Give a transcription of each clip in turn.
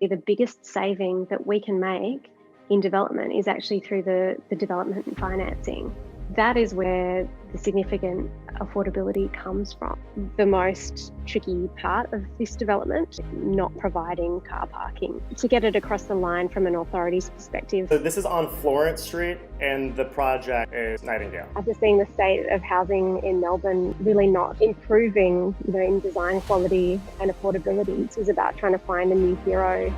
The biggest saving that we can make in development is actually through the development and financing. That is where the significant affordability comes from. The most tricky part of this development, not providing car parking. To get it across the line from an authority's perspective. So this is on Florence Street and the project is Nightingale. After seeing the state of housing in Melbourne really not improving, in design quality and affordability, it was about trying to find a new hero.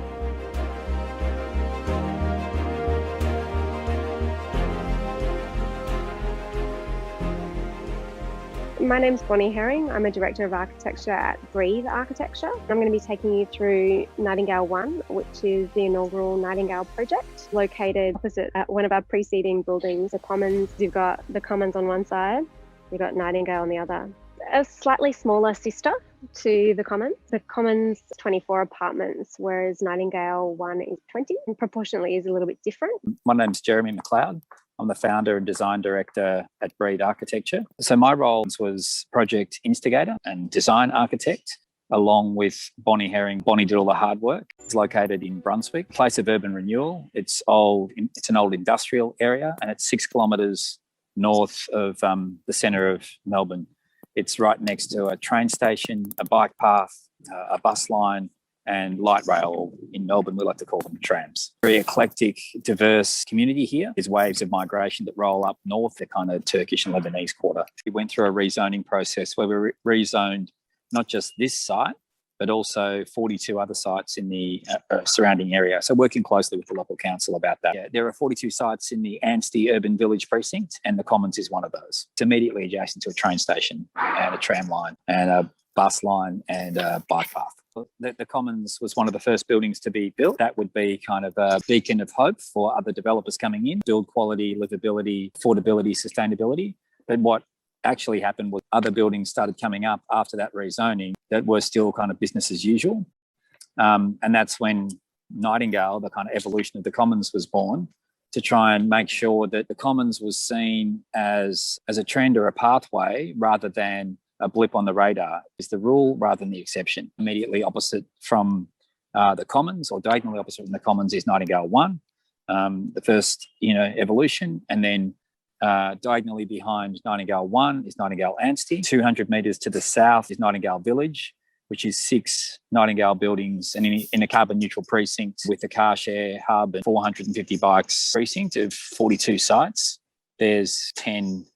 My name's Bonnie Herring. I'm a Director of Architecture at Breathe Architecture. I'm going to be taking you through Nightingale 1, which is the inaugural Nightingale project, located opposite one of our preceding buildings, the Commons. You've got the Commons on one side, you've got Nightingale on the other. A slightly smaller sister to the Commons. The Commons is 24 apartments, whereas Nightingale 1 is 20, and proportionally is a little bit different. My name's Jeremy McLeod. I'm the founder and design director at Breed Architecture. So my role was project instigator and design architect, along with Bonnie Herring. Bonnie did all the hard work. It's located in Brunswick, place of urban renewal. It's an old industrial area, and it's 6 kilometres north of the centre of Melbourne. It's right next to a train station, a bike path, a bus line, and light rail. In Melbourne, we like to call them trams. Very eclectic, diverse community here. There's waves of migration that roll up north, the kind of Turkish and Lebanese quarter. We went through a rezoning process where we rezoned not just this site, but also 42 other sites in the surrounding area. So working closely with the local council about that. Yeah, there are 42 sites in the Anstey Urban Village precinct, and the Commons is one of those. It's immediately adjacent to a train station and a tram line and a bus line and a bike path. The Commons was one of the first buildings to be built. That would be kind of a beacon of hope for other developers coming in, build quality, livability, affordability, sustainability. But what actually happened was other buildings started coming up after that rezoning that were still kind of business as usual. And that's when Nightingale, the kind of evolution of the Commons, was born, to try and make sure that the Commons was seen as a trend or a pathway rather than a blip on the radar. Is the rule rather than the exception. Immediately opposite from the Commons, or diagonally opposite from the Commons, is Nightingale 1, the first evolution, and then diagonally behind Nightingale 1 is Nightingale Anstey. 200 metres to the south is Nightingale Village, which is 6 Nightingale buildings and in a carbon neutral precinct with a car share hub and 450 bikes precinct of 42 sites. There's 10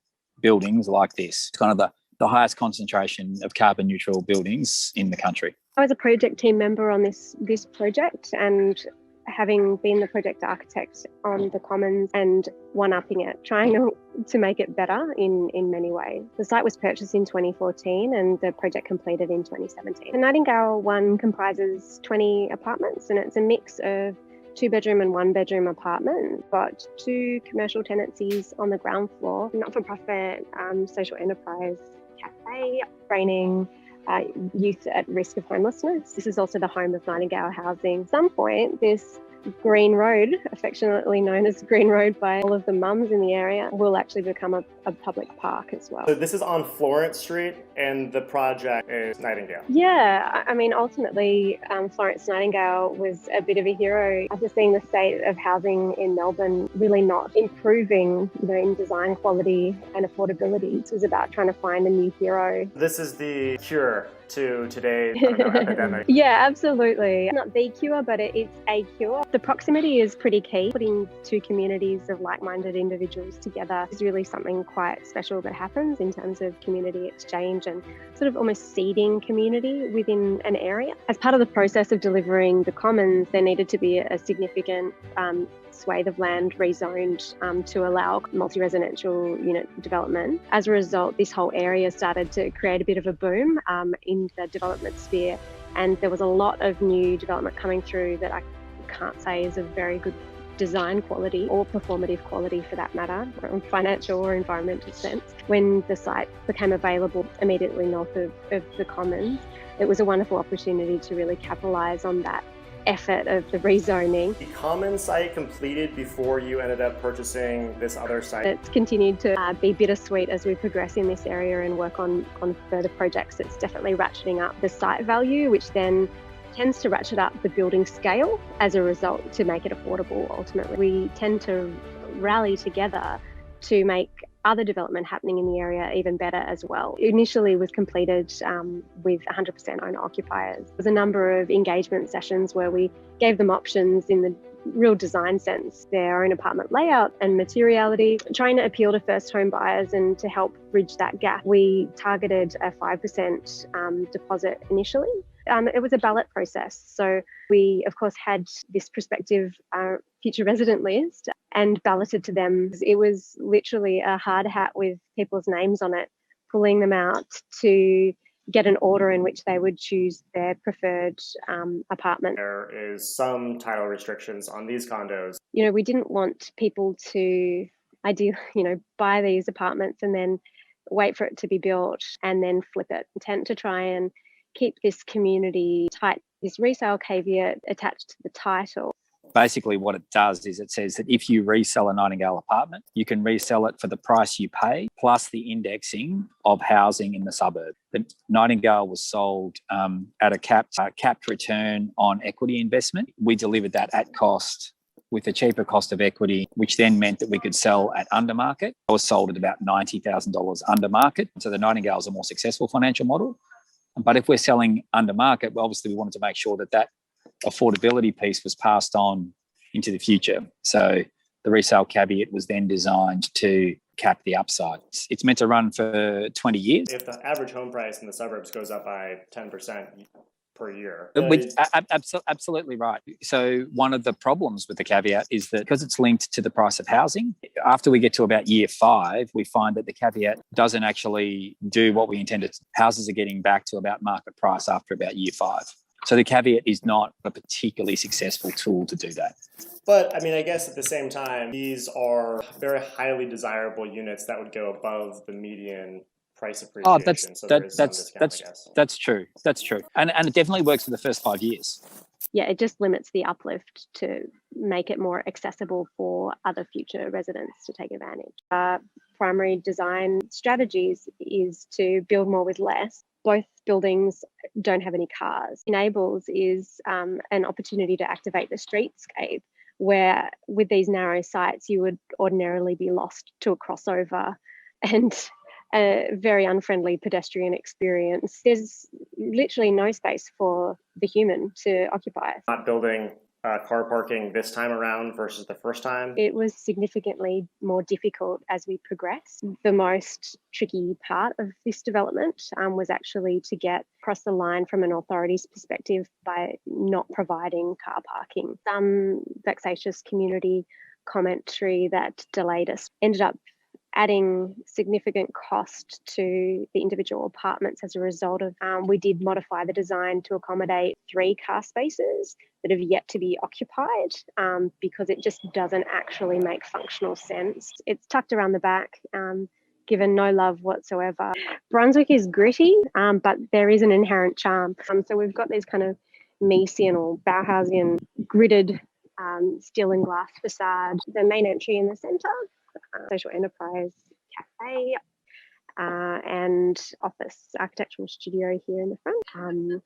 buildings like this. It's kind of the highest concentration of carbon neutral buildings in the country. I was a project team member on this project, and having been the project architect on the Commons and one-upping it, trying to make it better in many ways. The site was purchased in 2014 and the project completed in 2017. The Nightingale 1 comprises 20 apartments, and it's a mix of 2-bedroom and 1-bedroom apartments. Got 2 commercial tenancies on the ground floor, not-for-profit social enterprise cafe, training youth at risk of homelessness. This is also the home of Nightingale Housing. At some point, this Green Road, affectionately known as Green Road by all of the mums in the area, will actually become a public park as well. So this is on Florence Street and the project is Nightingale. Yeah, I mean, ultimately, Florence Nightingale was a bit of a hero. After seeing the state of housing in Melbourne really not improving, in design quality and affordability, it was about trying to find a new hero. This is the cure to today's epidemic. Yeah, absolutely. Not the cure, but it's a cure. The proximity is pretty key. Putting 2 communities of like-minded individuals together is really something quite special that happens in terms of community exchange and sort of almost seeding community within an area. As part of the process of delivering the Commons, there needed to be a significant swathe of land rezoned to allow multi-residential unit development. As a result, this whole area started to create a bit of a boom in the development sphere, and there was a lot of new development coming through that I can't say is of very good design quality or performative quality for that matter, or financial or environmental sense. When the site became available immediately north of the Commons, it was a wonderful opportunity to really capitalise on that effort of the rezoning. The Commons site completed before you ended up purchasing this other site? It's continued to be bittersweet as we progress in this area and work on further projects. It's definitely ratcheting up the site value, which then tends to ratchet up the building scale as a result to make it affordable ultimately. We tend to rally together to make other development happening in the area even better as well. Initially was completed with 100% owner-occupiers. There was a number of engagement sessions where we gave them options in the real design sense, their own apartment layout and materiality, trying to appeal to first home buyers and to help bridge that gap. We targeted a 5% deposit initially. It was a ballot process. So we, of course, had this prospective future resident list and balloted to them. It was literally a hard hat with people's names on it, pulling them out to get an order in which they would choose their preferred apartment. There is some title restrictions on these condos. We didn't want people to buy these apartments and then wait for it to be built and then flip it. Intent to try and keep this community tight. This resale caveat attached to the title. Basically what it does is it says that if you resell a Nightingale apartment, you can resell it for the price you pay plus the indexing of housing in the suburb. The Nightingale was sold at a capped return on equity investment. We delivered that at cost with a cheaper cost of equity, which then meant that we could sell at under market. It was sold at about $90,000 under market. So the Nightingale is a more successful financial model. But if we're selling under market, well, obviously we wanted to make sure that that affordability piece was passed on into the future. So the resale caveat was then designed to cap the upside. It's meant to run for 20 years. If the average home price in the suburbs goes up by 10% per year. Absolutely right. So one of the problems with the caveat is that because it's linked to the price of housing, after we get to about year 5, we find that the caveat doesn't actually do what we intended. Houses are getting back to about market price after about year 5. So the caveat is not a particularly successful tool to do that. But I guess at the same time, these are very highly desirable units that would go above the median price appreciation. That's true. That's true. And it definitely works for the first 5 years. Yeah, it just limits the uplift to make it more accessible for other future residents to take advantage. Primary design strategies is to build more with less. Both buildings don't have any cars. Enables is an opportunity to activate the streetscape, where with these narrow sites, you would ordinarily be lost to a crossover and a very unfriendly pedestrian experience. There's literally no space for the human to occupy. Not building car parking this time around versus the first time? It was significantly more difficult as we progressed. The most tricky part of this development was actually to get across the line from an authority's perspective by not providing car parking. Some vexatious community commentary that delayed us ended up adding significant cost to the individual apartments as a result of we did modify the design to accommodate 3 car spaces that have yet to be occupied because it just doesn't actually make functional sense. It's tucked around the back, given no love whatsoever. Brunswick is gritty, but there is an inherent charm. So we've got these kind of Meissian or Bauhausian gridded steel and glass facade. The main entry in the centre, social enterprise cafe, and office architectural studio here in the front,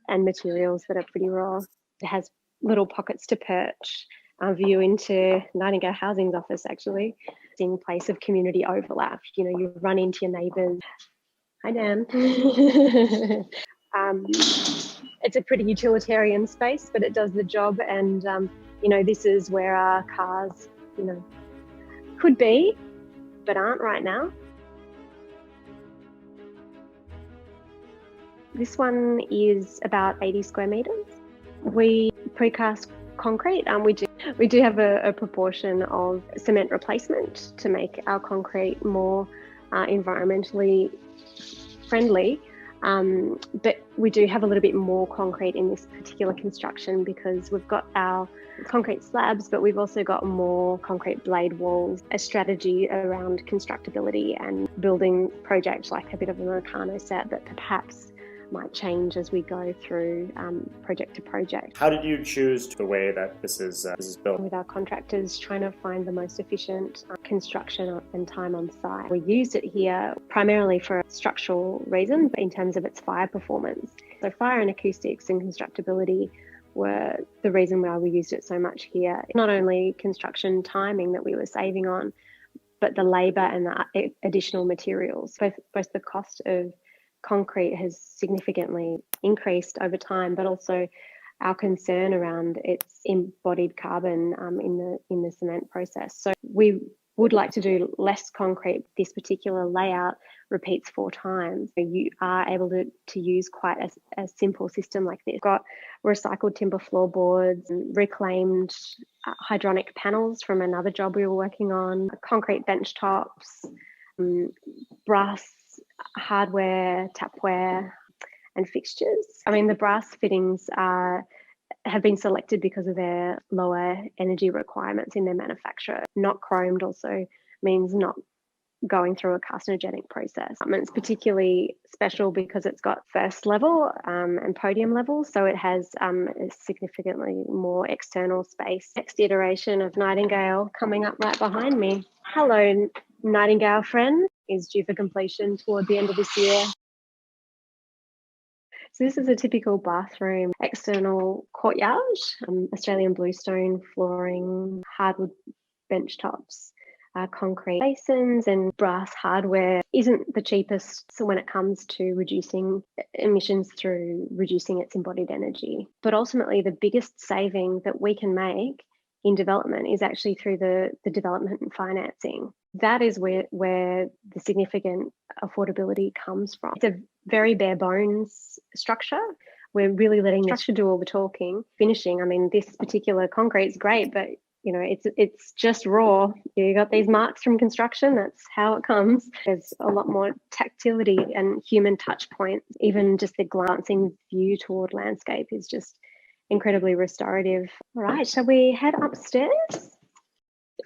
and materials that are pretty raw. It has little pockets to perch, view into Nightingale Housing's office actually, in place of community overlap. You run into your neighbours. Hi Dan. It's a pretty utilitarian space, but it does the job, and this is where our cars, could be, but aren't right now. This one is about 80 square metres. We precast concrete. We do have a proportion of cement replacement to make our concrete more environmentally friendly. But we do have a little bit more concrete in this particular construction because we've got our concrete slabs, but we've also got more concrete blade walls, a strategy around constructability and building projects like a bit of a Meccano set that perhaps might change as we go through project to project. How did you choose the way that this is built? With our contractors, trying to find the most efficient construction and time on site. We used it here primarily for a structural reason, but in terms of its fire performance. So fire and acoustics and constructability were the reason why we used it so much here. Not only construction timing that we were saving on, but the labour and the additional materials. Both the cost of concrete has significantly increased over time, but also our concern around its embodied carbon in the cement process. So we would like to do less concrete. This particular layout repeats 4 times. So you are able to use quite a simple system like this. We've got recycled timber floorboards, reclaimed hydronic panels from another job we were working on, concrete bench tops, brass hardware, tapware, and fixtures. I mean, the brass fittings have been selected because of their lower energy requirements in their manufacture. Not chromed also means not going through a carcinogenic process. It's particularly special because it's got first level and podium level, so it has a significantly more external space. Next iteration of Nightingale coming up right behind me. Hello, Nightingale friend, is due for completion toward the end of this year. So this is a typical bathroom, external courtyard, Australian bluestone flooring, hardwood bench tops, concrete basins, and brass hardware isn't the cheapest when it comes to reducing emissions through reducing its embodied energy. But ultimately, the biggest saving that we can make in development is actually through the development and financing. That is where the significant affordability comes from. It's a very bare bones structure. We're really letting the structure do all the talking. Finishing, I mean, this particular concrete is great, but you know, it's just raw. You got these marks from construction. That's how it comes. There's a lot more tactility and human touch points. Even just the glancing view toward landscape is just incredibly restorative. All right, shall we head upstairs?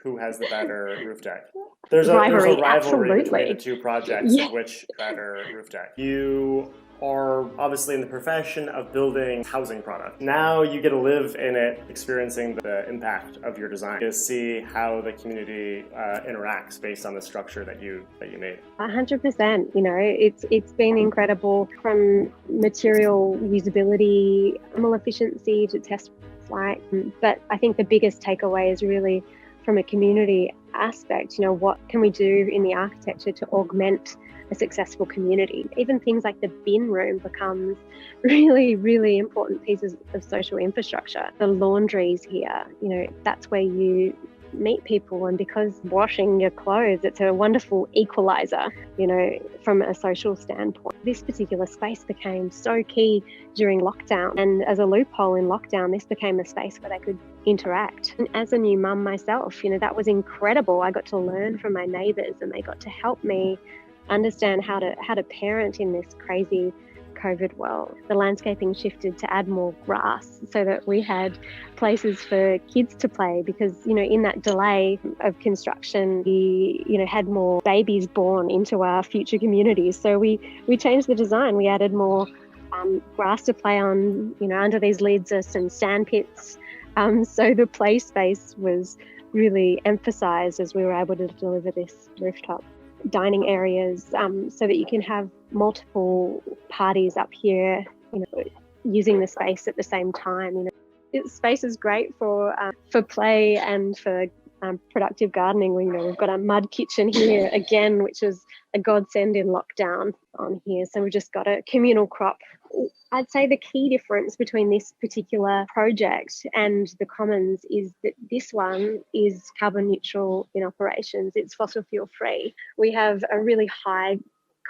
Who has the better roof deck? There's a rivalry between the two projects of which better roof deck. You are obviously in the profession of building housing product. Now you get to live in it, experiencing the impact of your design. You get to see how the community interacts based on the structure that you made. 100%. You know, it's been incredible, from material usability, thermal efficiency to test flight. But I think the biggest takeaway is really from a community aspect. You know, what can we do in the architecture to augment a successful community? Even things like the bin room becomes really, really important pieces of social infrastructure. The laundries here, you know, that's where you meet people, and because washing your clothes, it's a wonderful equalizer, you know, from a social standpoint. This particular space became so key during lockdown, and as a loophole in lockdown, this became a space where they could interact. And as a new mum myself, you know, that was incredible. I got to learn from my neighbours, and they got to help me understand how to parent in this crazy COVID world. The landscaping shifted to add more grass so that we had places for kids to play, because, you know, in that delay of construction, we, you know, had more babies born into our future communities. So we changed the design. We added more grass to play on, you know, under these lids are some sand pits. So the play space was really emphasised as we were able to deliver this rooftop. Dining areas, so that you can have multiple parties up here, you know, using the space at the same time. You know, space is great for play and for productive gardening. You know, we've got a mud kitchen here again, which is a godsend in lockdown on here. So we've just got a communal crop. I'd say the key difference between this particular project and the Commons is that this one is carbon neutral in operations. It's fossil fuel free. We have a really high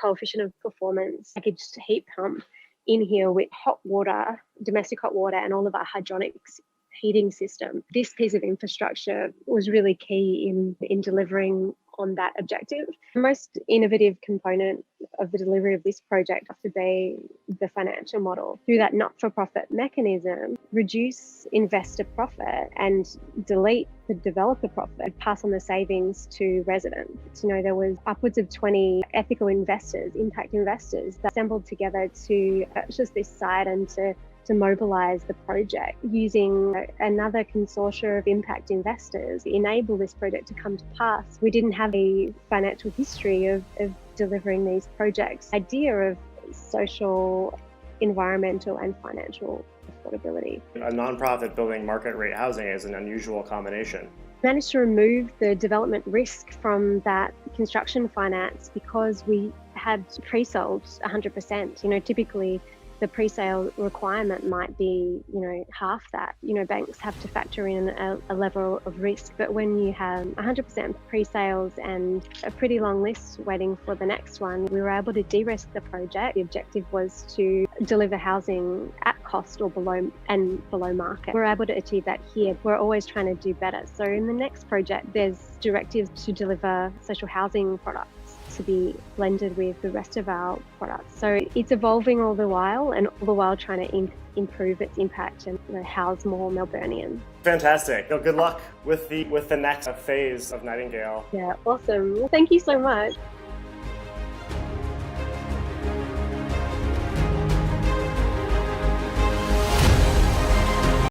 coefficient of performance packaged heat pump in here with hot water, domestic hot water, and all of our hydronics heating system. This piece of infrastructure was really key in delivering on that objective. The most innovative component of the delivery of this project has to be the financial model. Through that not-for-profit mechanism, reduce investor profit and delete the developer profit, pass on the savings to residents. You know, there was upwards of 20 ethical investors, impact investors, that assembled together to purchase this site and to mobilise the project, using another consortia of impact investors to enable this project to come to pass. We didn't have a financial history of delivering these projects. The idea of social environmental and financial affordability. A nonprofit building market rate housing is an unusual combination. Managed to remove the development risk from that construction finance because we had pre-sold 100%. Typically the pre-sale requirement might be, half that. Banks have to factor in a level of risk, but when you have 100% pre-sales and a pretty long list waiting for the next one, we were able to de-risk the project. The objective was to deliver housing at cost or below market. We're able to achieve that here. We're always trying to do better. So in the next project, there's directives to deliver social housing products to be blended with the rest of our products. So it's evolving all the while, and all the while trying to improve its impact and house more Melburnians. Fantastic. Well, good luck with the next phase of Nightingale. Yeah, awesome. Well, thank you so much.